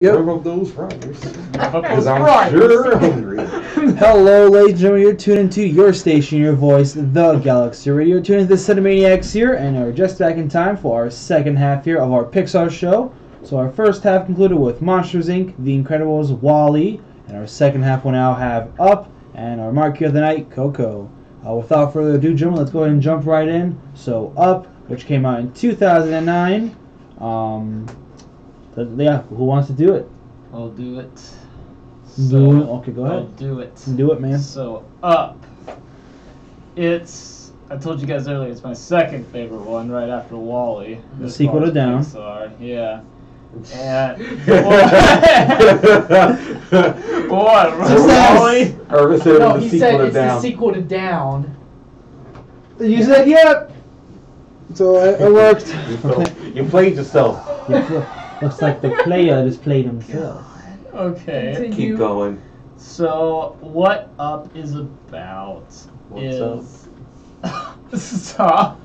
Yep. Of those fries. Because I'm sure hungry. Hello, ladies and gentlemen. You're tuned into your station, your voice, the Galaxy Radio. Tuned into the CineManiacs here, and we're just back in time for our second half here of our Pixar show. So our first half concluded with Monsters Inc., The Incredibles, WALL-E, and our second half will now have Up, and our marquee of the night, Coco. Without further ado, gentlemen, let's go ahead and jump right in. So Up, which came out in 2009. Yeah, who wants to do it? I'll do it. Do it. Okay, go ahead. I'll do it. Do it, man. So, Up. I told you guys earlier, it's my second favorite one, right after WALL-E. The sequel to Down. Pixar, yeah. And what? WALL-E? Irvin said No, it was he the said sequel to it's Down. the sequel to Down. You said yep. So it worked. You played yourself. Looks like the player just played himself. Okay. Continue. Keep going. So, what Up is about What's is... Stop.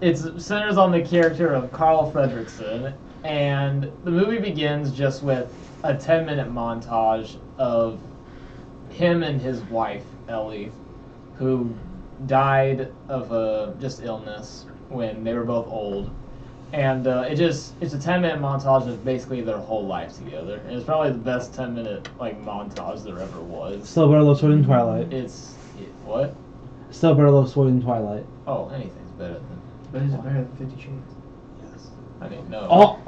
It centers on the character of Carl Fredricksen, and the movie begins just with a 10-minute montage of him and his wife, Ellie, who died of just illness when they were both old. And it's a 10-minute montage of basically their whole life together. And it's probably the best 10-minute montage there ever was. Still better than Sword in Twilight. What? Still better than Sword in Twilight. Oh, anything's better than. But is it better than 50 Shades? Yes. I didn't know. Oh!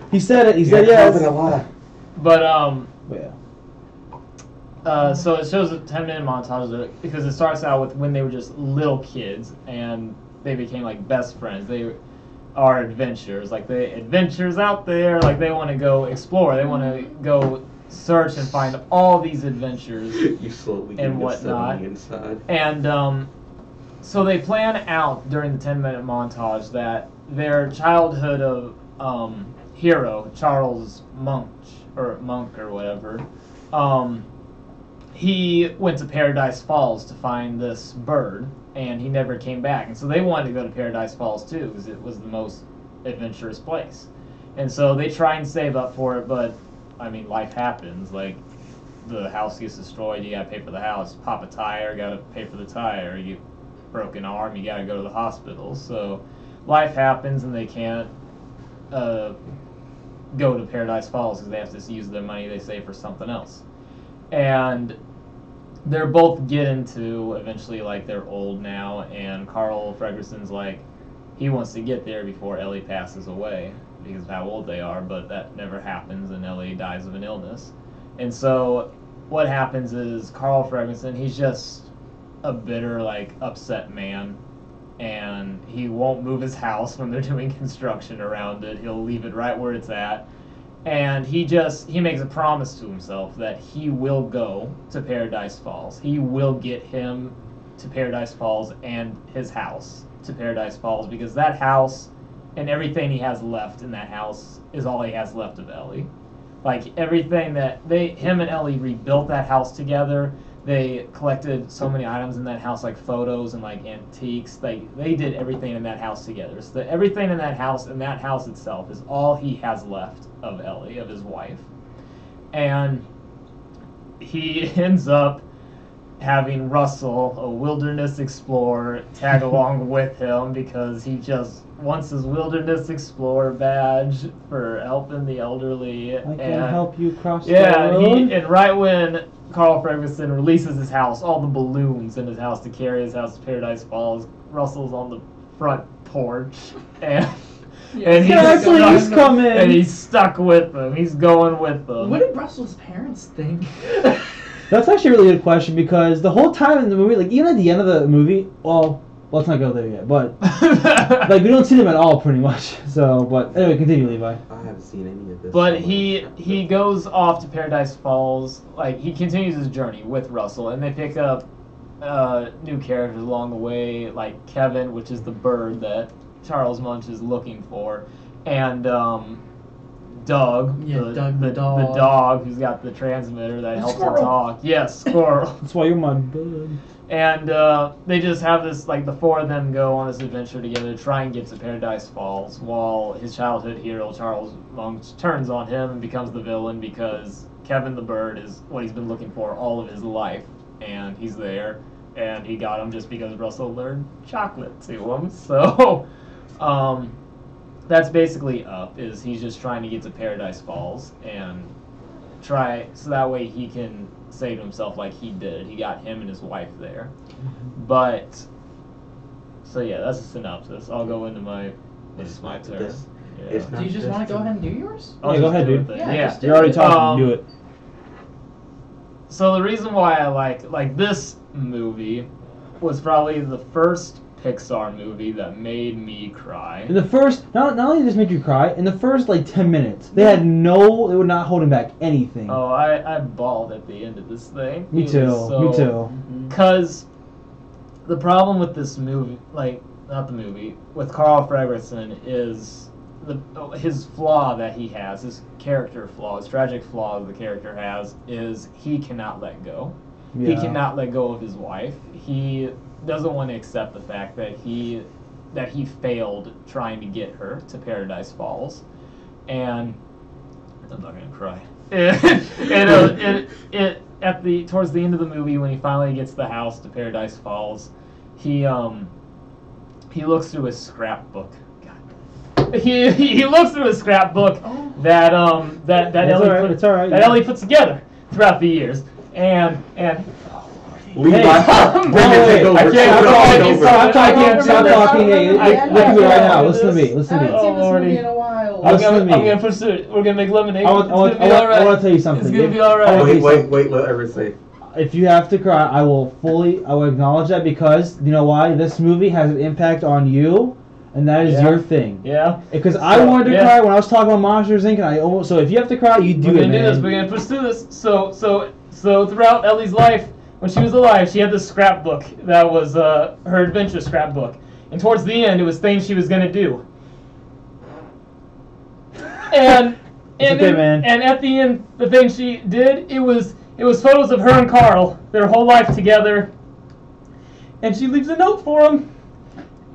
He said it. He said yes. But Yeah. so it shows a 10-minute montage because it starts out with when they were just little kids and they became like best friends. They are adventurers, adventures out there. Like they want to go explore. They want to go search and find all these adventures You slowly and get whatnot. inside. And so they plan out during the 10-minute montage that their childhood of hero, Charles Monk or whatever, he went to Paradise Falls to find this bird, and he never came back. And so they wanted to go to Paradise Falls too, because it was the most adventurous place. And so they try and save up for it, but I mean, life happens. Like the house gets destroyed, you gotta pay for the house. Pop a tire, gotta pay for the tire. You broken arm, you gotta go to the hospital. So life happens, and they can't go to Paradise Falls because they have to use their money they save for something else. And they're both getting to eventually, they're old now, and Carl Fredricksen's he wants to get there before Ellie passes away because of how old they are, but that never happens, and Ellie dies of an illness. And so what happens is Carl Fredricksen, he's just a bitter, upset man, and he won't move his house when they're doing construction around it. He'll leave it right where it's at. And he makes a promise to himself that he will go to Paradise Falls. He will get him to Paradise Falls and his house to Paradise Falls, because that house and everything he has left in that house is all he has left of Ellie. Everything that him and Ellie rebuilt that house together. They collected so many items in that house, photos and antiques. They did everything in that house together. So everything in that house itself is all he has left of Ellie, of his wife. And he ends up having Russell, a wilderness explorer, tag along with him because he just wants his wilderness explorer badge for helping the elderly. I can help you cross the road. road. And right when Carl Ferguson releases his house, all the balloons in his house to carry his house to Paradise Falls, Russell's on the front porch, and he's stuck with them. He's going with them. What did Russell's parents think? That's actually a really good question, because the whole time in the movie, even at the end of the movie, well, let's not go there yet, but we don't see them at all, pretty much. So, but anyway, continue, Levi. I haven't seen any of this. But he goes off to Paradise Falls. He continues his journey with Russell, and they pick up new characters along the way, like Kevin, which is the bird that Charles Munch is looking for, and Doug, the dog who's got the transmitter that helps him talk. Yes, Squirrel. That's why you're my bud. And they just have this, like, the four of them go on this adventure together to try and get to Paradise Falls, while his childhood hero, Charles Monk, turns on him and becomes the villain because Kevin the Bird is what he's been looking for all of his life, and he's there, and he got him just because Russell lured chocolate to him. So, that's basically Up, is he's just trying to get to Paradise Falls and try, so that way he can say to himself like he did. He got him and his wife there. But, so yeah, that's a synopsis. I'll go into my turn. this. Yeah. It's Do you just want to go ahead and do yours? I'll Yeah, go just ahead, do dude. it then. Yeah, Yeah. just do You're already talking. Um, Do it. So the reason why I like this movie was probably the first Pixar movie that made me cry. In the first, not only just made you cry, in the first like 10 minutes, they were not holding back anything. Oh, I bawled at the end of this thing. Me It too. was so- Me too. Because the problem with this movie, like, not the movie, with Carl Fredricksen is his flaw that he has, his character flaw, his tragic flaw the character has, is he cannot let go. He Yeah. cannot let go of his wife. He doesn't want to accept the fact that he failed trying to get her to Paradise Falls. And I'm not gonna cry. Towards the end of the movie, when he finally gets the house to Paradise Falls, he looks through his scrapbook. God. He looks through his scrapbook that It's all right. Ellie puts together throughout the years, and Levi, Hey, bring it, take over. I can't Take talk. over. Stop talking. Stop talking. Hey, I look at me right now. can't Listen to do me. this. Listen I to haven't me. seen this Already. movie in a while. I was- Listen to me. I'm gonna pursue it. We're gonna make lemonade. I want It's gonna be all right. to tell you something. It's gonna be If- all right. I wanna tell you Wait, let Everett say. If you have to cry, I will acknowledge that, because you know why? This movie has an impact on you, and that is Yeah. your thing. Yeah. Because I So, wanted to yeah. cry when I was talking about Monsters Inc. And so if you have to cry, you do We're it, gonna do man. this. We're gonna pursue this. So throughout Ellie's life, when she was alive, she had this scrapbook that was her adventure scrapbook, and towards the end, it was things she was gonna do. And okay, man. and at the end, the thing she did, it was photos of her and Carl, their whole life together, and she leaves a note for him,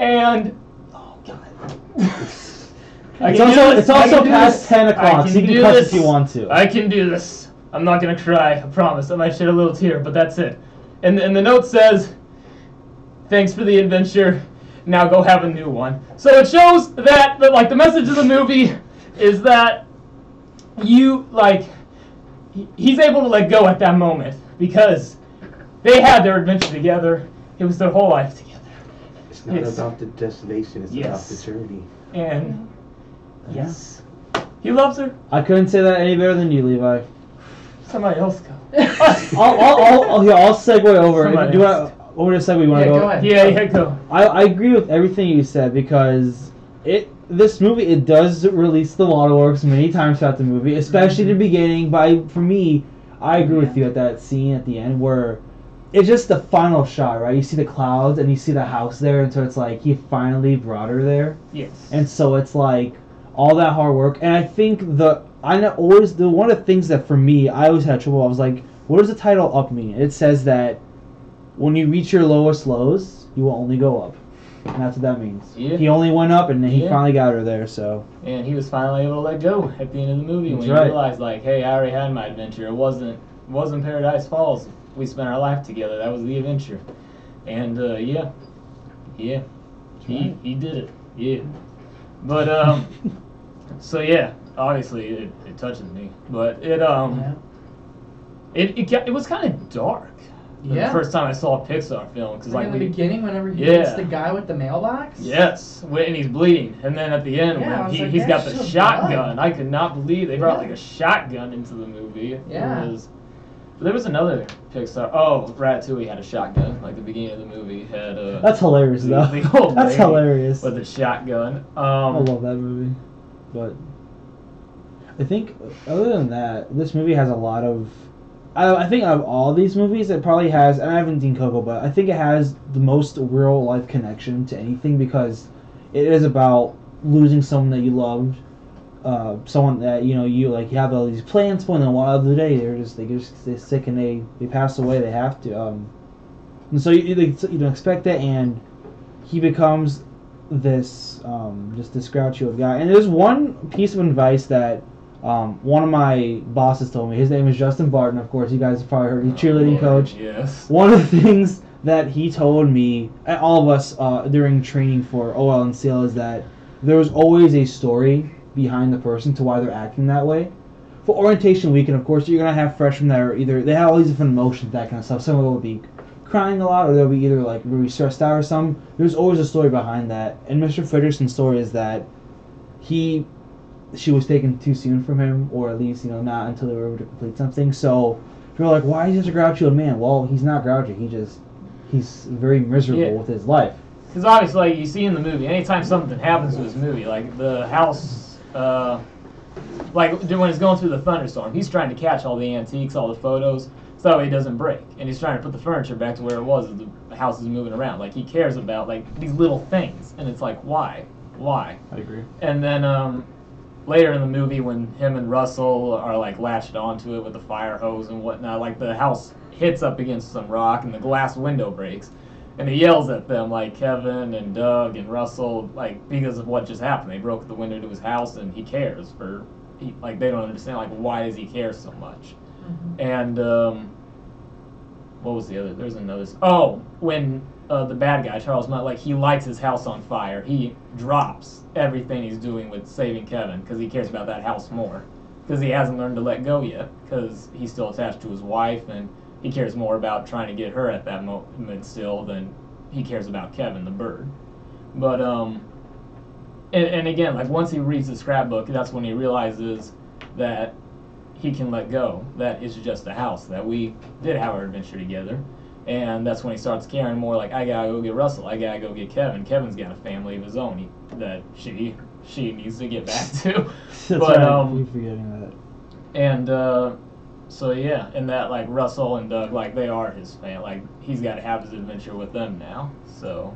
and oh god. It's also past 10 o'clock, so you can cuss if you want to. I can do this. I'm not gonna cry, I promise. I might shed a little tear, but that's it. And the note says, "Thanks for the adventure. Now go have a new one." So it shows that like the message of the movie is that he's able to let go at that moment because they had their adventure together. It was their whole life together. It's not Yes. about the destination, it's Yes. about the journey. And yes, he loves her. I couldn't say that any better than you, Levi. Somebody else go. I'll segue over. Somebody Do you want to segue? You want to Yeah, go? go ahead. Yeah, go. I agree with everything you said, because this movie, it does release the waterworks many times throughout the movie, especially in the beginning. But for me, I agree with you at that scene at the end where it's just the final shot, right? You see the clouds and you see the house there, and so it's like he finally brought her there, Yes. and so it's like all that hard work. And I think one of the things that for me I always had trouble. I was like, what does the title Up mean? It says that when you reach your lowest lows, you will only go up. And that's what that means. Yeah. He only went up, and then he Yeah. finally got her there. So And he was finally able to let go at the end of the movie when That's he right. realized, like, hey, I already had my adventure. It wasn't Paradise Falls. We spent our life together. That was the adventure. And he did it. Yeah. But so yeah, obviously it touches me. But it was kind of dark. Yeah. The first time I saw a Pixar film, because Like like in the we. beginning, whenever he Yeah. hits the guy with the mailbox. Yes, and he's bleeding, and then at the end Yeah, I when was like, he's got that's the so shotgun, blood. I could not believe they brought Yeah. like a shotgun into the movie. Yeah. There was another Pixar. Oh, Ratatouille had a shotgun. Like the beginning of the movie had a. that's hilarious, though. the old That's lady hilarious. with a shotgun. I love that movie, but I think other than that, this movie has a lot of. I think out of all these movies, it probably has. And I haven't seen Coco, but I think it has the most real life connection to anything, because it is about losing someone that you loved, someone that you have all these plans for, and then one other day they're sick and they pass away. They have to. And so you don't expect that, and he becomes this just this grouchy old guy. And there's one piece of advice that one of my bosses told me. His name is Justin Barton, of course. You guys have probably heard. He's cheerleading coach. Yes. One of the things that he told me, and all of us during training for OL and CL, is that there was always a story behind the person to why they're acting that way. For orientation weekend, of course, you're gonna have freshmen that are either they have all these different emotions, that kind of stuff. Some will be crying a lot, or they'll be either like really stressed out or something. There's always a story behind that. And Mr. Frederickson's story is that she was taken too soon from him, or at least not until they were able to complete something. So you're like, why is he such a grouchy old man? Well, he's not grouchy. He's very miserable with his life. Because obviously, like, you see in the movie, anytime something happens to his movie, like the house, like when it's going through the thunderstorm, he's trying to catch all the antiques, all the photos, so that way it doesn't break. And he's trying to put the furniture back to where it was as the house is moving around. Like, he cares about, like, these little things. And it's like, why? Why? I agree. And then later in the movie, when him and Russell are, like, latched onto it with the fire hose and whatnot, like, the house hits up against some rock and the glass window breaks. And he yells at them, like Kevin and Doug and Russell, like, because of what just happened. They broke the window to his house, and he cares like, they don't understand, like, why does he care so much? Mm-hmm. And, what was the other? There's another. Oh, when the bad guy, Charles Mudd, like, he lights his house on fire. He drops everything he's doing with saving Kevin because he cares about that house more. Because he hasn't learned to let go yet, because he's still attached to his wife, and he cares more about trying to get her at that moment still than he cares about Kevin, the bird. But, and again, like, once he reads the scrapbook, that's when he realizes that he can let go, that it's just a house, that we did have our adventure together. And that's when he starts caring more, like, I gotta go get Russell, I gotta go get Kevin. Kevin's got a family of his own that she needs to get back to. That's but, right, I keep forgetting that. And, so yeah, and that, like, Russell and Doug, like, they are his fan. Like, he's got to have his adventure with them now. So,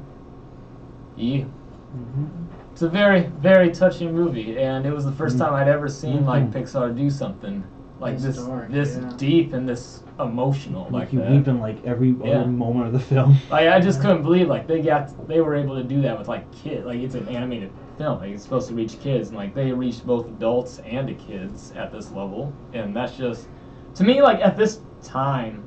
yeah. Mm-hmm. It's a very, very touching movie, and it was the first time I'd ever seen, like, Pixar do something like this deep and this emotional like you that. weep in, like, every moment of the film. Like, I just couldn't believe, like, they were able to do that with, like, kids. Like, it's an animated film. Like, it's supposed to reach kids, and, like, they reached both adults and the kids at this level, and that's just... To me, like, at this time,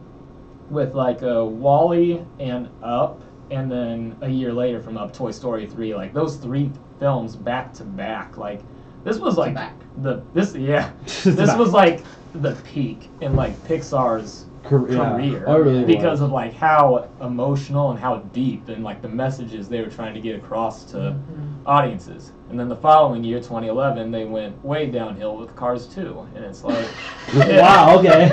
with, like, WALL-E and Up, and then a year later from Up, Toy Story 3, like, those three films back to back, like, this was, like, this was, like, the peak in, like, Pixar's career. Oh, it really because was. of, like, how emotional and how deep and, like, the messages they were trying to get across to audiences. And then the following year, 2011, they went way downhill with Cars 2, and it's like, wow, okay,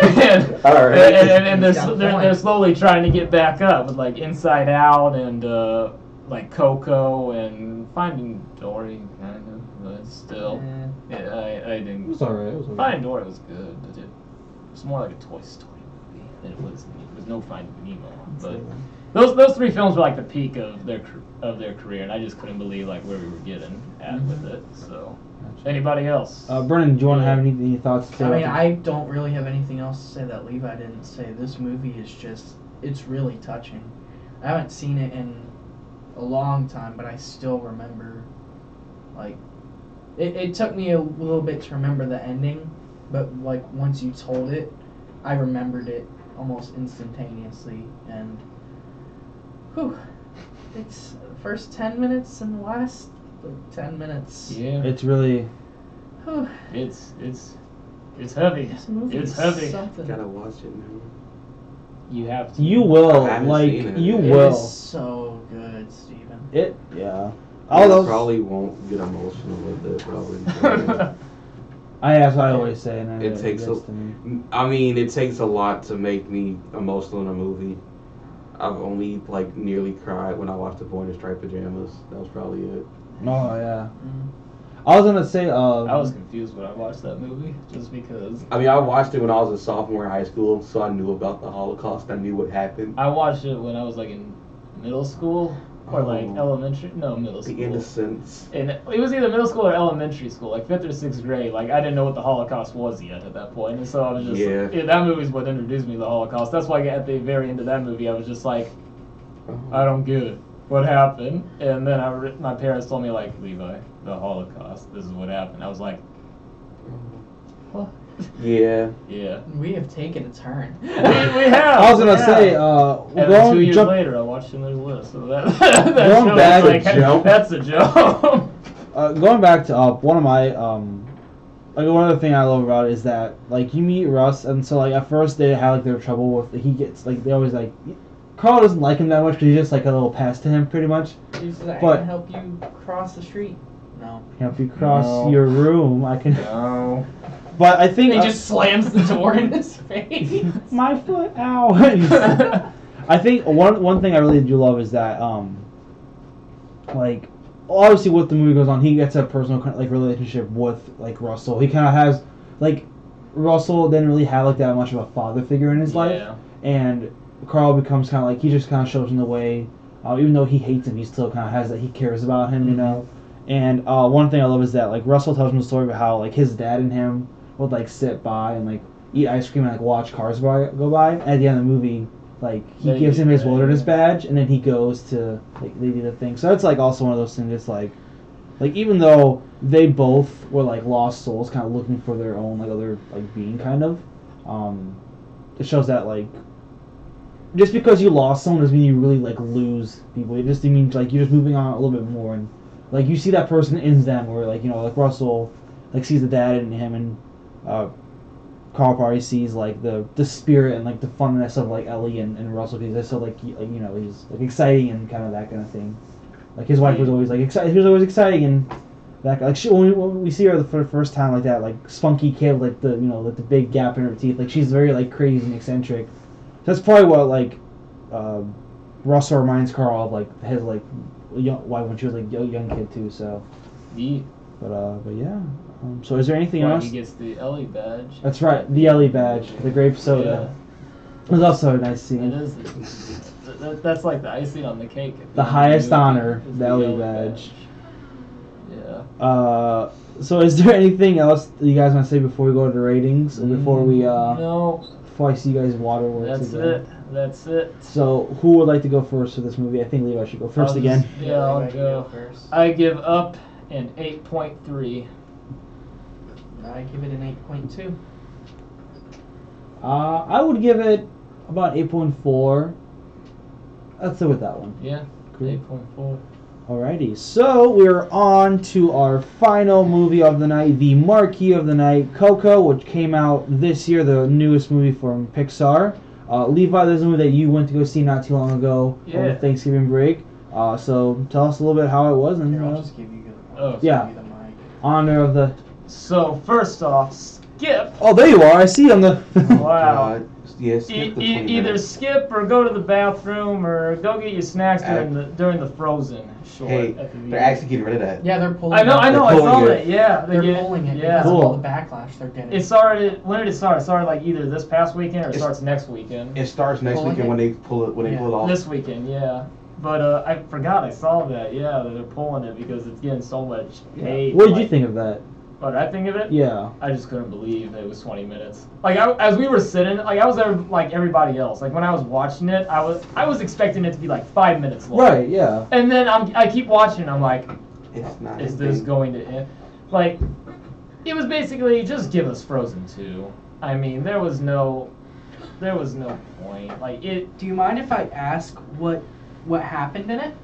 and they're slowly trying to get back up with, like, Inside Out and like Coco and Finding Dory, kind of, but still, I didn't. It was alright. Finding Dory was good, but it was more like a Toy Story movie. It was no Finding Nemo, but. Those three films were like the peak of their career, and I just couldn't believe like where we were getting at with it. So, anybody else? Brennan, do you want to have any thoughts to say? I mean, I don't really have anything else to say that Levi didn't say. This movie is it's really touching. I haven't seen it in a long time, but I still remember, like, it took me a little bit to remember the ending, but like once you told it, I remembered it almost instantaneously, and whew, it's the first 10 minutes and the last 10 minutes. Yeah. It's really... Whew. It's heavy. This movie It's is heavy. something. Gotta watch it now. You have to. You will, I haven't like, seen it. you It will. is so good, Steven. Yeah. I All those... probably won't get emotional with it, but I'll enjoy it. That's what I always say, and It takes it takes a lot to make me emotional in a movie. I've only, like, nearly cried when I watched The Boy in Striped Pajamas. That was probably it. Oh, yeah. I was gonna say, I was confused when I watched that movie, just because. I mean, I watched it when I was a sophomore in high school, so I knew about the Holocaust. I knew what happened. I watched it when I was, like, in middle school, or, like, elementary. No, middle school. The innocence. And it was either middle school or elementary school, like 5th or 6th grade. Like, I didn't know what the Holocaust was yet at that point, and so I was just, that movie's what introduced me to the Holocaust. That's why at the very end of that movie, I was just like, I don't get it. What happened? And then my parents told me, like, Levi, the Holocaust, this is what happened. I was like, what? Yeah. Yeah. We have taken a turn. we have. I was gonna say, and then 2 years later, I watched Schindler's List. So that Going back, like, joke. that's a joke. Going back to one of my like one other thing I love about it is that like you meet Russ, and so like at first they had like their trouble with he gets like they always like Carl doesn't like him that much because he's just like a little pest to him pretty much. He's like, But- I can help you cross the street. No. Help you cross No. your room. I can. No. But I think He just slams the door in his face. my foot. Ow. I think one thing I really do love is that like obviously what the movie goes on, he gets a personal like relationship with like Russell. He kind of has like Russell didn't really have like that much of a father figure in his life, and Carl becomes kind of like he just kind of shows him the way. Even though he hates him, he still kind of has that he cares about him, you know. And one thing I love is that like Russell tells him the story about how like his dad and him would like sit by and like eat ice cream and like watch cars go by. And at the end of the movie, like he gives him his wilderness badge, and then he goes to like they do the thing. So it's like also one of those things. It's like even though they both were like lost souls, kind of looking for their own like other like being, kind of. It shows that like just because you lost someone doesn't mean you really like lose people. It just means like you're just moving on a little bit more, and like you see that person in them, where like you know like Russell like sees the dad in him, and Carl probably sees like the spirit and like the funness of like Ellie and Russell, because they're so like you know he's like exciting and kind of that kind of thing. Like his wife was always like excited. He was always exciting and that like when we see her for the first time like that like spunky kid like the you know like the big gap in her teeth, like she's very like crazy and eccentric. That's probably what like Russell reminds Carl of like his like young wife when she was like a young kid too. So Yeah. but yeah. So is there anything Well, else? he gets the Ellie badge. That's right, the Ellie badge, the grape soda. It was also a nice scene. It is. That's like the icing on the cake. The highest honor, the Ellie badge. Yeah. So is there anything else that you guys want to say before we go to the ratings, and before we No. before I see you guys waterworks That's again? it. That's it. So who would like to go first for this movie? I think Levi should go first again. Yeah, I'll Levi, you go. first. I give Up an 8.3. I give it an 8.2. I would give it about 8.4. Let's go with that one. Yeah. Cool. 8.4. Alrighty, so we're on to our final movie of the night, the marquee of the night, Coco, which came out this year, the newest movie from Pixar. Levi, this is a movie that you went to go see not too long ago over Thanksgiving break. So tell us a little bit how it was, and Here, I'll just give you Oh, yeah, the mic. honor of the. So first off, skip. Oh, there you are! I see on the. Wow. Yes. Skip the 20 Either minutes. skip or go to the bathroom or go get your snacks during the Frozen short. Hey, at the beginning. they're actually getting rid of that. Yeah, they're pulling I know, it. I They're saw pulling that. it. Yeah, They're pulling it Yeah. because of all Cool. the backlash they're getting. It started. When did it start? It started like either this past weekend or it It's- starts next weekend. It starts next Pulling weekend it? when they pull it Yeah. pull it off. This weekend, yeah. But I forgot I saw that. Yeah, that they're pulling it because it's getting so much hate. What did you think of that? What did I think of it? Yeah. I just couldn't believe it was 20 minutes. Like as we were sitting, like I was there like everybody else. Like when I was watching it, I was expecting it to be like 5 minutes long. Right. Yeah. And then I keep watching. I'm like, It's not. is this going to end? Like, it was basically just give us Frozen 2. I mean, there was no point. Like it. Do you mind if I ask what happened in it?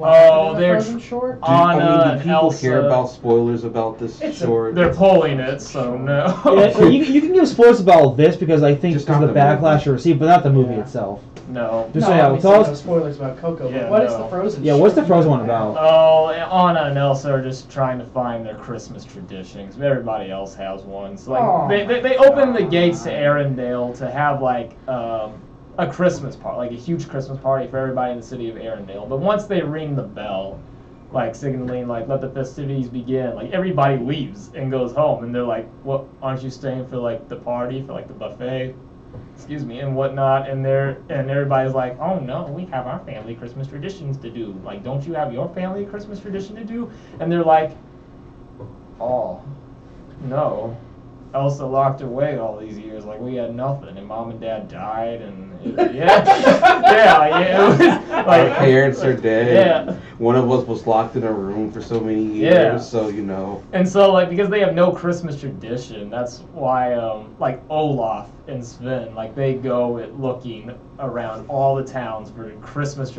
Oh, happened in the they're Frozen short? Do people Elsa. care about spoilers about this short? They're pulling it, so no. Yeah, well, you can give spoilers about this because I think Just because of the not the backlash movie. you received, but not the movie Yeah. itself. No. Just No, so yeah, obviously tell no us. spoilers about Coco. Yeah, but what is no. the Frozen? Yeah, what's the short Frozen one about? Oh, Anna and Elsa are just trying to find their Christmas tradition because everybody else has one. So like Oh they open the gates to Arendelle to have like a Christmas party, like a huge Christmas party for everybody in the city of Arendelle. But once they ring the bell, like signaling like let the festivities begin, like everybody leaves and goes home, and they're like, "What? Aren't you staying for like the party, for like the buffet?" Excuse me, and whatnot, and everybody's like, "Oh no, we have our family Christmas traditions to do. Like, don't you have your family Christmas tradition to do?" And they're like, "Oh, no, Elsa locked away all these years. Like, we had nothing, and Mom and Dad died, and it was like Our parents are dead. Yeah. One of us was locked in a room for so many years. Yeah. So you know. And so, like, because they have no Christmas tradition, that's why, like, Olaf and Sven, like, they go looking around all the towns for Christmas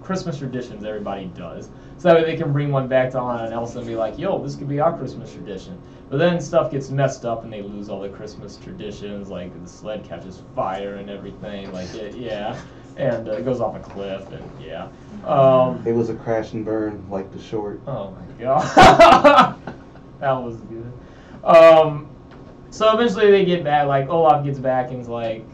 Christmas traditions everybody does. So that way they can bring one back to Anna and Elsa and be like, yo, this could be our Christmas tradition. But then stuff gets messed up and they lose all the Christmas traditions, like the sled catches fire and everything, and it goes off a cliff, and yeah. It was a crash and burn, like the short. Oh my god. That was good. So eventually they get back, like Olaf gets back and is like,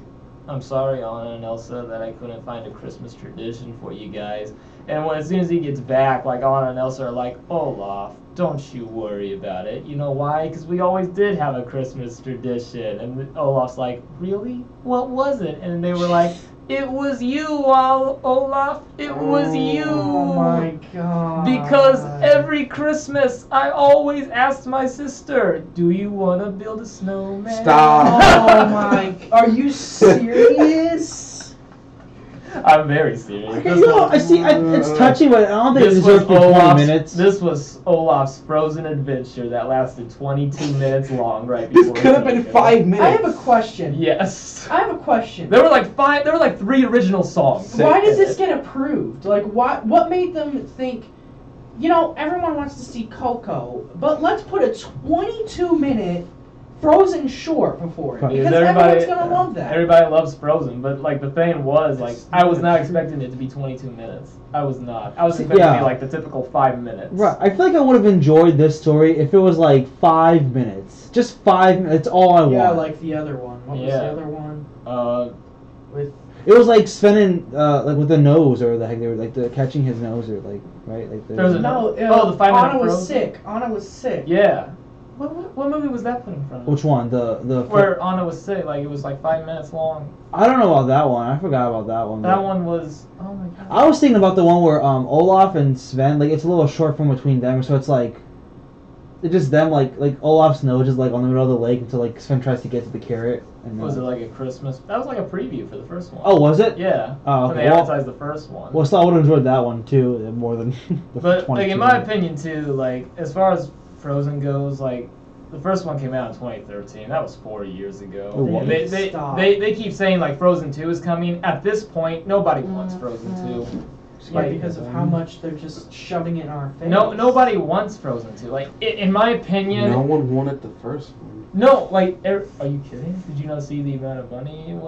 I'm sorry, Anna and Elsa, that I couldn't find a Christmas tradition for you guys. And as soon as he gets back, like Anna and Elsa are like, Olaf, don't you worry about it. You know why? Because we always did have a Christmas tradition. And Olaf's like, really? What was it? And they were like, it was you, Olaf. It was you. Oh my god. Because every Christmas, I always asked my sister, do you want to build a snowman? Stop. Oh my. Are you serious? I'm very serious. Okay, it's touching, but I don't think it deserves to be 20 minutes. This was Olaf's Frozen adventure that lasted 22 minutes long, right before. This could have been 5 minutes. I have a question. Yes. I have a question. There were like 3 original songs. Why does this get approved? Like, what made them think, everyone wants to see Coco, but let's put a 22-minute Frozen short before it, because everyone's gonna love that. Everybody loves Frozen, but like the thing was, like, I was not expecting it to be 22 minutes. I was not. I was expecting it to be like the typical 5 minutes. Right. I feel like I would have enjoyed this story if it was like 5 minutes. Just 5 minutes. That's all I want. Yeah, like the other one. What was the other one? With. It was like Sven and like with the nose, or the heck they were like catching his nose, or like right like. There was a the 5 minute Anna was sick. Anna was sick. Yeah. What movie was that put in front of? Which one? The where Anna was sick, like it was like 5 minutes long. I don't know about that one. I forgot about that one. That one was, oh my god. I was thinking about the one where Olaf and Sven, like it's a little short from between them, so it's like it's just them like Olaf's nose is like on the middle of the lake until like Sven tries to get to the carrot. And was it like a Christmas? That was like a preview for the first one. Oh, was it? Yeah. Oh, when okay. they advertised the first one. Well, so I would have enjoyed that one too more than the But 22 like in my minutes. opinion too, like as far as Frozen goes, like the first one came out in 2013. That was 4 years ago. Oh, wow. And they keep saying like Frozen 2 is coming. At this point, nobody wants Frozen 2. Yeah, because of how much they're just shoving it in our face. No, nobody wants Frozen 2. Like in my opinion. No one wanted the first one. No, like are you kidding? Did you not see the amount of money?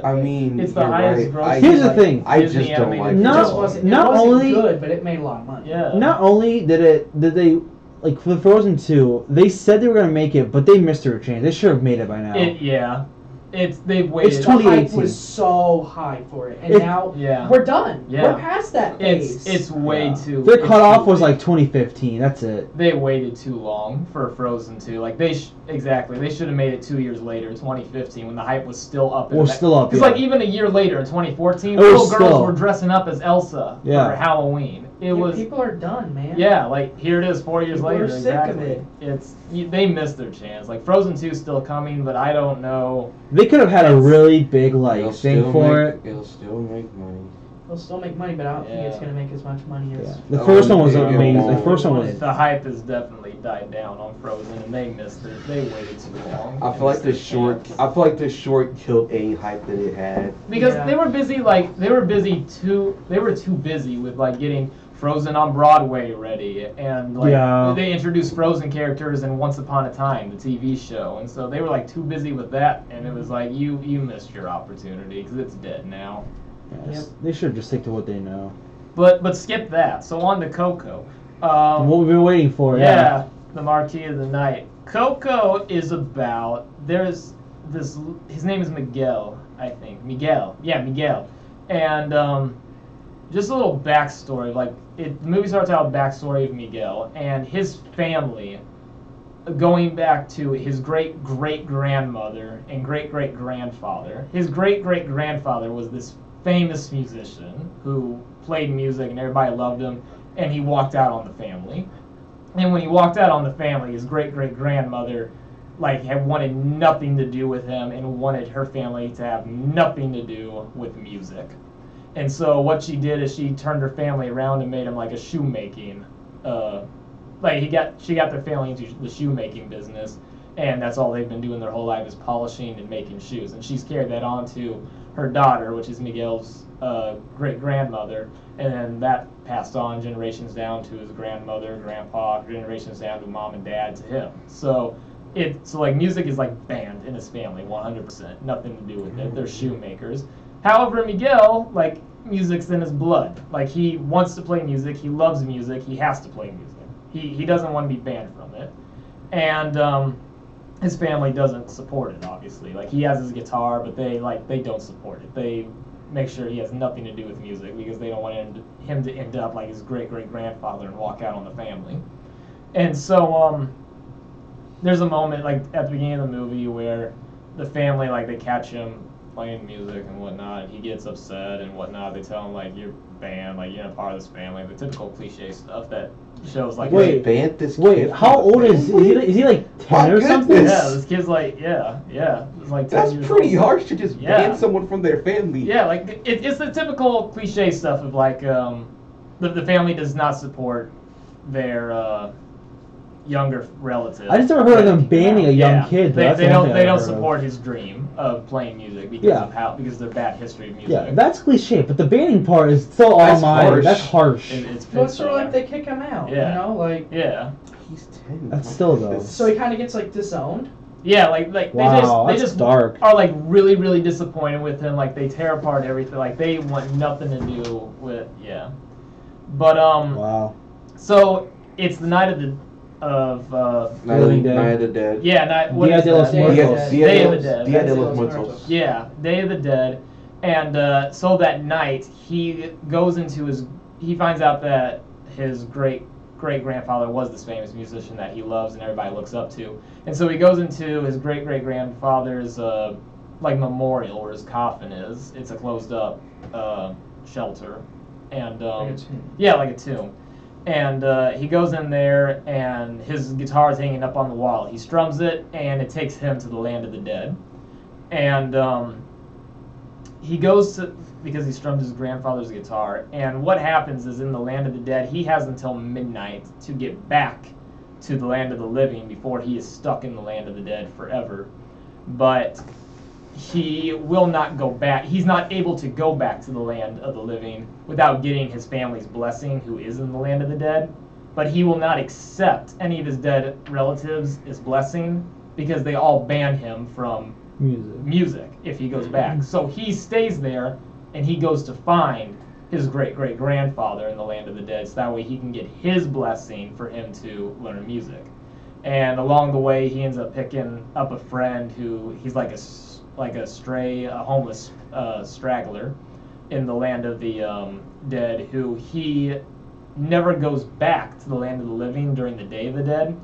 I mean, it's the you're highest right. grossing. Here's the thing. I Disney just don't animated like feature. It wasn't Not only good, but it made a lot of money. Yeah. Not only did they like for the Frozen 2, they said they were gonna make it, but they missed their chance. They should have made it by now. They've waited. It's The hype 2018. was so high for it, and now we're done. Yeah. We're past that phase. It's way too. Their it's cutoff too was late. like 2015. That's it. They waited too long for Frozen 2. Like they exactly. They should have made it 2 years later, 2015, when the hype was still up. We're still up. Because like even a year later, in 2014, It was little girls still- were dressing up as Elsa Yeah. for Halloween. People are done, man. Yeah, like here it is 4 years People later. are sick of Exactly. They missed their chance. Like Frozen 2 is still coming, but I don't know. They could have had a really big like It'll thing still for make- it. It'll still make money. They'll still make money, but I don't think it's gonna make as much money as. Yeah. The first one was it amazing. The won't. first one was. The hype has definitely died down on Frozen, and they missed it. They waited too long. I feel like the short. I feel like the short killed any hype that it had. Because Yeah. they were busy. Like they were too busy with like getting Frozen on Broadway ready, and like Yeah. they introduced Frozen characters in Once Upon a Time, the TV show, and so they were like too busy with that, and it was like you missed your opportunity because it's dead now. Yes. They should just stick to what they know. But skip that. So on to Coco. What we've been waiting for. Yeah, the Marquee of the Night. Coco is about, there's this, his name is Miguel, I think. Miguel. Yeah, Miguel. And just a little backstory. Like, the movie starts out with backstory of Miguel and his family going back to his great-great-grandmother and great-great-grandfather. His great-great-grandfather was this famous musician who played music and everybody loved him, and he walked out on the family. And when he walked out on the family, his great-great-grandmother like had wanted nothing to do with him and wanted her family to have nothing to do with music. And so what she did is she turned her family around and made him like a shoemaking. She got their family into the shoemaking business, and that's all they've been doing their whole life is polishing and making shoes. And she's carried that on to her daughter, which is Miguel's great grandmother, and then that passed on generations down to his grandmother, grandpa, generations down to mom and dad to him. So like music is like banned in his family, 100%, nothing to do with it. They're shoemakers. However, Miguel, like, music's in his blood. Like, he wants to play music, he loves music, he has to play music. He doesn't want to be banned from it. And his family doesn't support it, obviously. Like, he has his guitar, but they don't support it. They make sure he has nothing to do with music because they don't want him to end up like his great-great-grandfather and walk out on the family. And so, there's a moment, like, at the beginning of the movie where the family, like, they catch him playing music and whatnot, and he gets upset and whatnot. They tell him, like, you're banned, like, you're not part of this family. The typical cliche stuff that shows, like... Wait, banned this kid. Wait, how old is he? Is he like 10 or something? Yeah, this kid's like, yeah. It's like 10 That's years pretty old. harsh to just ban someone from their family. Yeah, like, it's the typical cliche stuff of, like, the family does not support their, younger relatives. I just never heard of them banning a young kid. They don't support his dream of playing music because of their bad history of music. Yeah, that's cliche, but the banning part is so all mine. That's harsh. It's Well, it's sort of like they kick him out, you know, like... Yeah. He's 10. That's still though. So he kind of gets, like, disowned? Yeah, like wow, they just dark. are like really, really disappointed with him. Like they tear apart everything. Like they want nothing to do with But wow. So it's the night of the Night of the Dead. Yeah, Dia de los Muertos. Day of the Dead. Dia de los Muertos. Yeah, Day of the Dead. And so that night he goes into he finds out that his great-grandfather was this famous musician that he loves and everybody looks up to. And so he goes into his great-great-grandfather's like memorial where his coffin is. It's a closed-up shelter. And Like a tomb. yeah, like a tomb. And he goes in there, and his guitar is hanging up on the wall. He strums it, and it takes him to the land of the dead. And he goes to, because he strummed his grandfather's guitar, and what happens is in the land of the dead, he has until midnight to get back to the land of the living before he is stuck in the land of the dead forever. But he will not go back. He's not able to go back to the land of the living without getting his family's blessing, who is in the land of the dead. But he will not accept any of his dead relatives' blessing because they all ban him from music if he goes back. So he stays there and he goes to find his great-great-grandfather in the land of the dead so that way he can get his blessing for him to learn music. And along the way he ends up picking up a friend who he's like a stray, a homeless straggler in the land of the dead, who he never goes back to the land of the living during the Day of the Dead,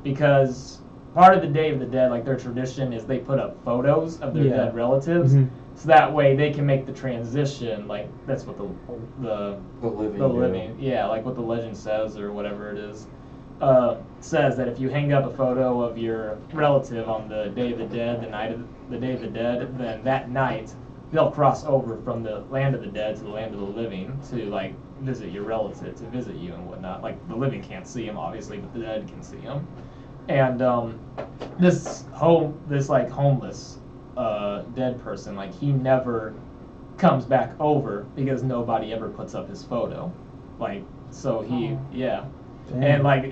because part of the Day of the Dead, like their tradition, is they put up photos of their dead relatives, so that way they can make the transition. Like that's what the living, like what the legend says or whatever it is. Says that if you hang up a photo of your relative on the Day of the Dead, the Day of the Dead, then that night they'll cross over from the land of the dead to the land of the living to like visit your relative, to visit you and whatnot. Like the living can't see him obviously, but the dead can see him. And this like homeless dead person, like he never comes back over because nobody ever puts up his photo. Like so he Damn. And like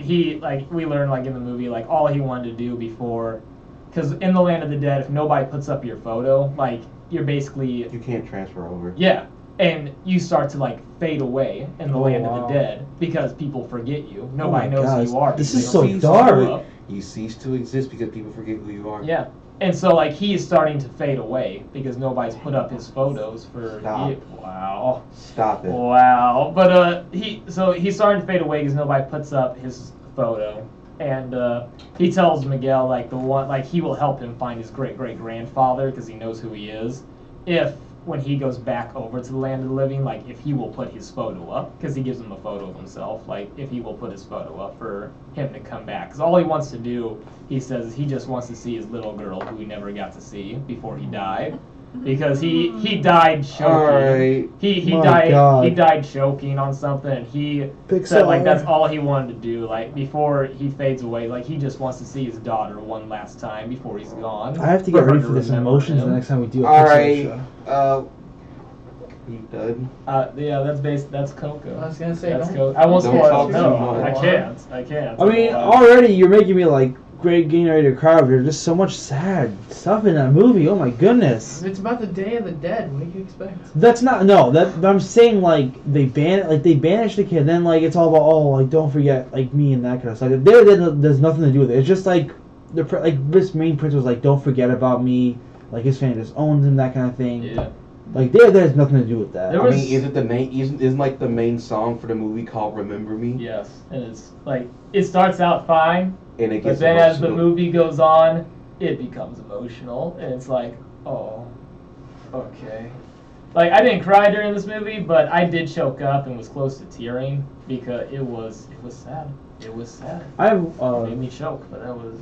we learn like in the movie, like all he wanted to do before, because in the land of the dead, if nobody puts up your photo, like you're basically you can't transfer over. Yeah, and you start to like fade away in the land of the dead because people forget you. Nobody knows who you are. This is so dark. You cease to exist because people forget who you are. Yeah. And so, like, he is starting to fade away because nobody's put up his photos for... Wow. Stop it. Wow. But, he's starting to fade away because nobody puts up his photo. And, he tells Miguel, like, he will help him find his great-great-grandfather because he knows who he is if when he goes back over to the land of the living, like if he will put his photo up, because he gives him a photo of himself, like if he will put his photo up for him to come back, because all he wants to do, he says, is he just wants to see his little girl who he never got to see before he died, because he died choking. Alright. He died choking on something, and he said like that's all he wanted to do, like before he fades away, like he just wants to see his daughter one last time before he's gone. I have to get ready for this emotions the next time we do a Pixar Alright. show. You done? Yeah, that's Coco. I was gonna say, That's don't- Coco. I won't don't spoil talk it. too No, much. I can't. I mean, already you're making me like getting ready to cry. There's just so much sad stuff in that movie. Oh my goodness. It's about the Day of the Dead. What do you expect? That's not That I'm saying like they banish the kid. Then like it's all about like don't forget like me and that kind of stuff. There's nothing to do with it. It's just like this main prince was like don't forget about me. Like his family just owns him, that kind of thing. Yeah. Like there's nothing to do with that. There I was- mean, isn't like the main song for the movie called "Remember Me"? Yes, and it's like it starts out fine, And it but gets then as the emotional. movie goes on, it becomes emotional, and it's like, oh, okay. Like I didn't cry during this movie, but I did choke up and was close to tearing because it was sad. It was sad. I have It made me choke, but that was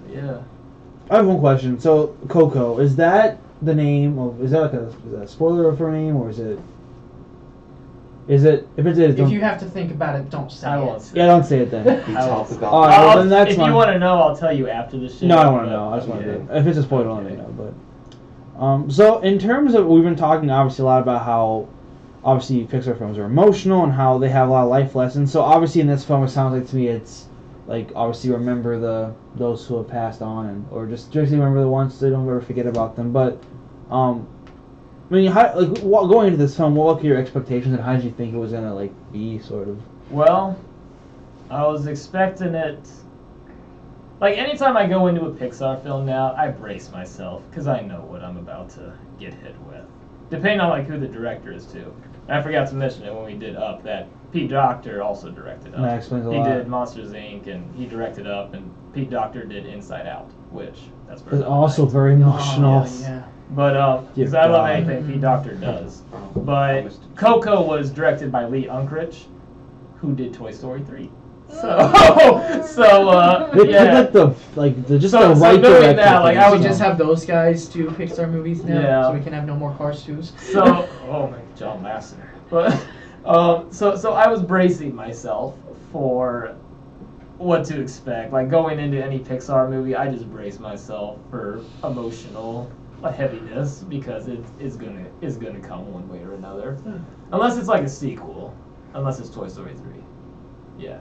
I have one question. So Coco, is that the name of? Is that like is that a spoiler of her name, or is it? If it is, If you have to think about it, don't say I it. won't say. yeah, don't say it then. We I talked was- about All that. right, well, then that's if fine. you want to know, I'll tell you after the show. No, I don't want to but- know. I just want okay. to. If it's a spoiler, let me know. But so in terms of we've been talking obviously a lot about how obviously Pixar films are emotional and how they have a lot of life lessons. So obviously in this film, it sounds like to me it's like obviously remember those who have passed on, or just remember the ones so they don't ever forget about them. But I mean, going into this film, what were your expectations and how did you think it was gonna like be sort of? Well, I was expecting it. Like anytime I go into a Pixar film now, I brace myself because I know what I'm about to get hit with. Depending on like who the director is too. And I forgot to mention it when we did Up that Pete Docter also directed Up. That explains a He lot. did Monsters Inc. and he directed Up, and Pete Docter did Inside Out, which that's very It's also nice. very emotional. Oh, yeah. But because Dear I love God. anything Pete Docter does. Oh, But missed it. Coco was directed by Lee Unkrich, who did Toy Story 3. So They yeah. put the just So- the so right knowing director. that, like, for I this would We just film. have those guys do Pixar movies now, Yeah. so we can have no more Cars 2s. So oh my, John Lasseter. But so I was bracing myself for what to expect. Like going into any Pixar movie, I just brace myself for emotional heaviness because it's gonna come one way or another. Unless it's like a sequel. Unless it's Toy Story 3. Yeah.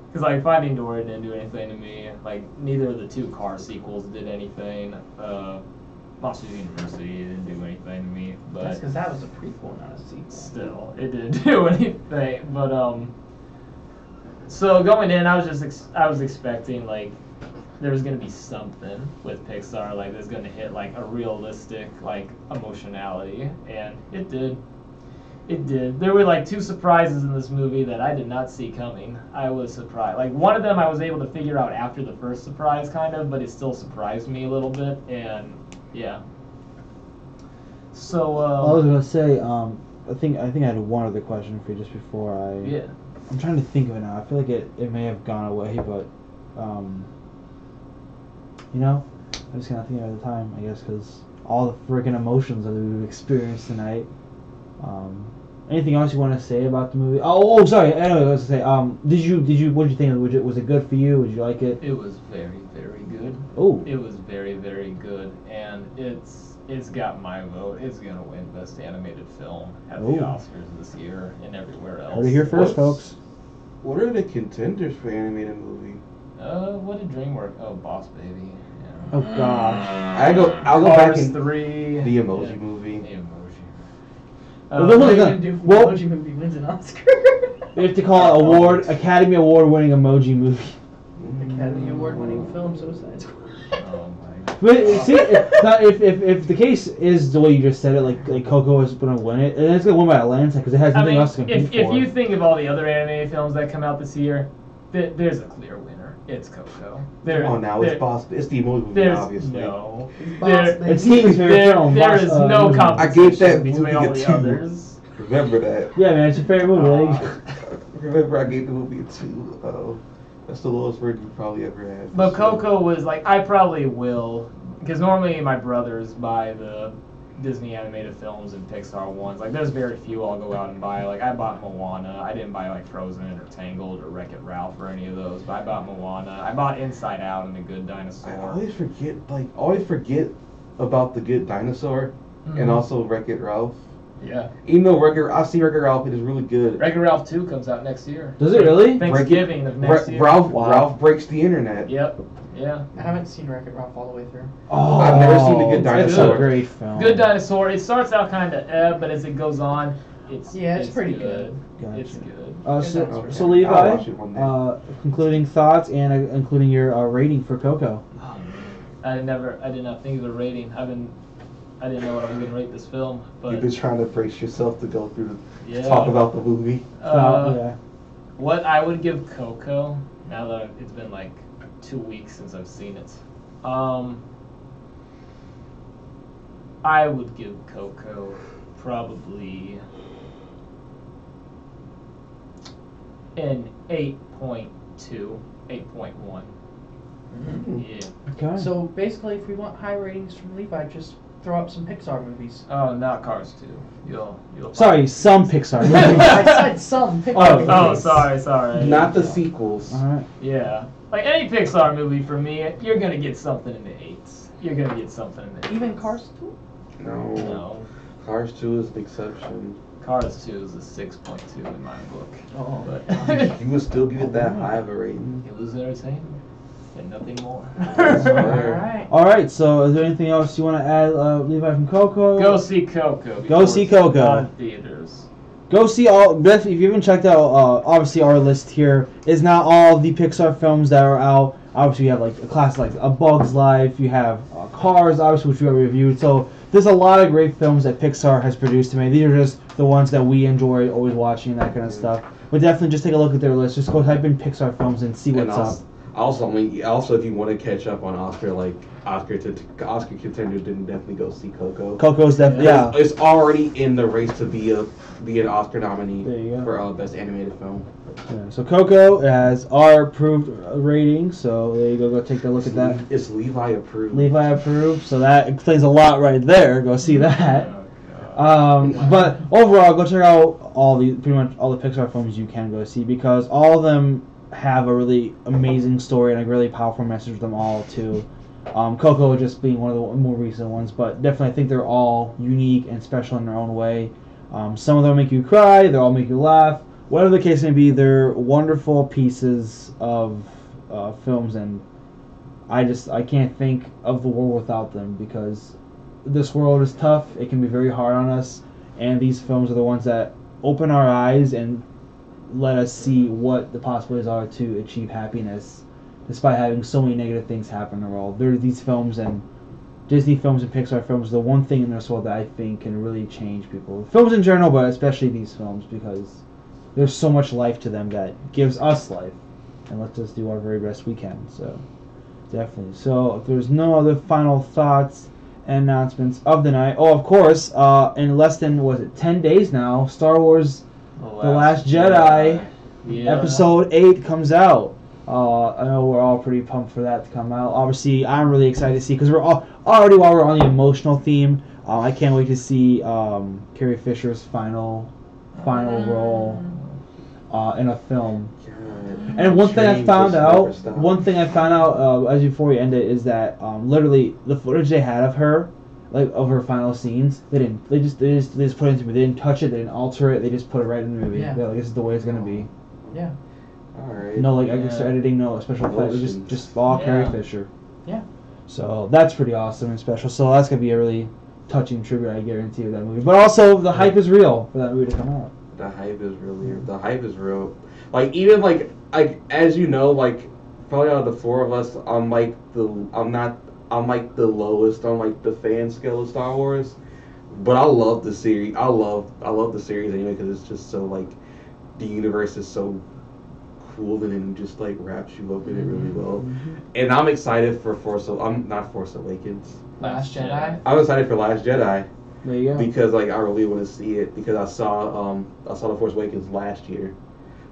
Because like Finding Dory didn't do anything to me. Like neither of the two Car sequels did anything. Monsters University didn't do anything to me. But That's because that was a prequel, not a sequel. still, it didn't do anything. But so going in, I was expecting like there was gonna be something with Pixar, like that's gonna hit like a realistic like emotionality, and it did. It did. There were like two surprises in this movie that I did not see coming. I was surprised. Like one of them I was able to figure out after the first surprise kind of, but it still surprised me a little bit, and yeah. So I was gonna say, I think I had one other question for you just before I. yeah. I'm trying to think of it now. I feel like it may have gone away, but I just can't think of it at the time. I guess because all the freaking emotions that we've experienced tonight. Anything else you want to say about the movie? Oh, sorry. Anyway, I was gonna say, did you? What did you think? Was it good for you? Did you like it? It was very, very good. Oh. It was very, very good, and it's got my vote. It's gonna win Best Animated Film at the Ooh. Oscars this year and everywhere else. Heard it here first, What's- folks. What are the contenders for animated movie? What did DreamWorks? Oh, Boss Baby. Yeah. Oh gosh. I'll go back Cars in 3. the Emoji Yeah. movie. The Emoji. Well, What those are are you the- gonna do if well- Emoji movie wins an Oscar? We have to call it Academy Award winning emoji movie. Academy Award winning film, Suicide Squad. Oh my God. But see, if the case is the way you just said it, like Coco is going to win it, and it's going to win by a landslide because it has I nothing mean, else to compete if for. you think of all the other animated films that come out this year, there's a clear winner. It's Coco. Come on now, it's Boss. It's the emoji movie, There's obviously. no. Boss There, Baby. It's Steve's favorite film. there Boss- is no movie. I gave that competition between movie all a the 2. others. Remember that. Yeah, man, it's your favorite movie. Remember, I gave the movie a 2. Oh, that's the lowest rating you probably ever had. for But sure. Coco was like, I probably will, because normally my brothers buy the Disney animated films and Pixar ones. Like, there's very few I'll go out and buy. Like, I bought Moana. I didn't buy like Frozen or Tangled or Wreck-It Ralph or any of those, but I bought Moana. I bought Inside Out and The Good I Dinosaur. always forget about The Good Dinosaur and also Wreck-It Ralph. Yeah. Even though I see Wreck-It Ralph, it is really good. Wreck-It Ralph 2 comes out next year. Does it really? Thanksgiving of next year. Ralph breaks the internet. Yep. Yeah. I haven't seen Wreck-It Ralph all the way through. Oh, I've never seen The Good It's Dinosaur. a great film. Good Dinosaur. It starts out kind of but as it goes on, it's pretty good. Gotcha. It's good. So, Good so I'll Levi, watch it one day. concluding thoughts and including your rating for Coco. Oh, man. I did not think of a rating. I didn't know what I was going to rate this film, but You've been trying to brace yourself to go through yeah. talk about the movie. Yeah. What I would give Coco, now that it's been like 2 weeks since I've seen it, I would give Coco probably an 8.2, 8.1. Yeah. Okay. So basically, if we want high ratings from Levi, just throw up some Pixar movies. Oh, not Cars 2. You'll Sorry, some Pixar I movies. said some Pixar Oh, movies. sorry. Not the sequels. Alright. Yeah. Like any Pixar movie for me, you're gonna get something in the 8s. You're gonna get something in the 8s. Even Cars 2? No. Cars 2 is an exception. Cars 2 is a 6.2 in my book. Oh. But You would still give it that high of a rating. it was entertainment and nothing more. Alright. Alright, so is there anything else you want to add, Levi, from Coco? Go see Coco. Go see Coco. On theaters. Go see if you haven't checked out, obviously our list here is not all the Pixar films that are out. Obviously, you have like a class like A Bug's Life. You have Cars, obviously, which we already reviewed. So there's a lot of great films that Pixar has produced to me. These are just the ones that we enjoy always watching and that kind of stuff. But definitely just take a look at their list. Just go type in Pixar films and see what's up. Also, if you want to catch up on Oscar contenders, then definitely go see Coco. Coco's definitely, yeah. It's already in the race to be an Oscar nominee There you go. for best animated film. Yeah, so Coco has our approved rating, so there you go. Go take a look at that. It's Levi approved. Levi approved, so that explains a lot right there. Go see that. But overall, go check out pretty much all the Pixar films you can go see, because all of them have a really amazing story and a really powerful message with them all too. Coco just being one of the more recent ones, but definitely I think they're all unique and special in their own way. Some of them make you cry, they all make you laugh. Whatever the case may be, they're wonderful pieces of films, and I can't think of the world without them, because this world is tough. It can be very hard on us, and these films are the ones that open our eyes and let us see what the possibilities are to achieve happiness, despite having so many negative things happen in the world. There are these films, and Disney films and Pixar films, the one thing in this world that I think can really change people. Films in general, but especially these films, because there's so much life to them that gives us life, and lets us do our very best we can. So, definitely. So, if there's no other final thoughts and announcements of the night, oh, of course, in less than, 10 days now, Star Wars The Last Jedi, Episode 8 comes out. I know we're all pretty pumped for that to come out. Obviously, I'm really excited to see, because we're already, while we're on the emotional theme, I can't wait to see Carrie Fisher's final role in a film. And one thing I found out, as before we end it, is that literally the footage they had of her, like of her final scenes, they just put it into the movie. They didn't touch it, they didn't alter it, they just put it right in the movie. Yeah. They're like, this is the way it's gonna be. Yeah. Alright. No extra editing, no special effects, just all Carrie Fisher. Yeah. So that's pretty awesome and special. So that's gonna be a really touching tribute, I guarantee, of that movie. But also the hype is real for that movie to come out. The hype is real. Like, even like as you know, like probably out of the four of us, I'm like the lowest on like the fan scale of Star Wars. But I love the series. I love the series anyway, because it's just so like the universe is so cool and then just like wraps you up in it really well. And I'm excited for I'm not Force Awakens. Last Jedi. I'm excited for Last Jedi There you go. because like I really want to see it because I saw The Force Awakens last year.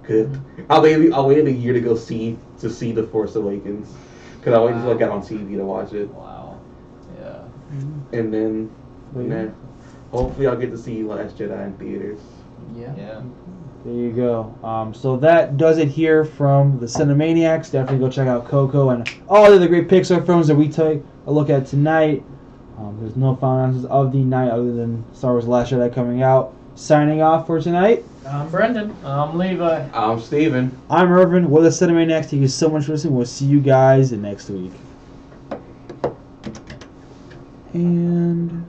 Cause I waited a year to go see The Force Awakens because I waited until I got on TV to watch it. Wow. Yeah. And then, There you man, hopefully I'll get to see Last Jedi in theaters. Yeah. Yeah. There you go. So that does it here from the CineManiacs. Definitely go check out Coco and all the other great Pixar films that we take a look at tonight. There's no final announcements of the night other than Star Wars: The Last Jedi coming out. Signing off for tonight. I'm Brendan. I'm Levi. I'm Steven. I'm Irvin. We're the CineManiacs. Thank you so much for listening. We'll see you guys next week. And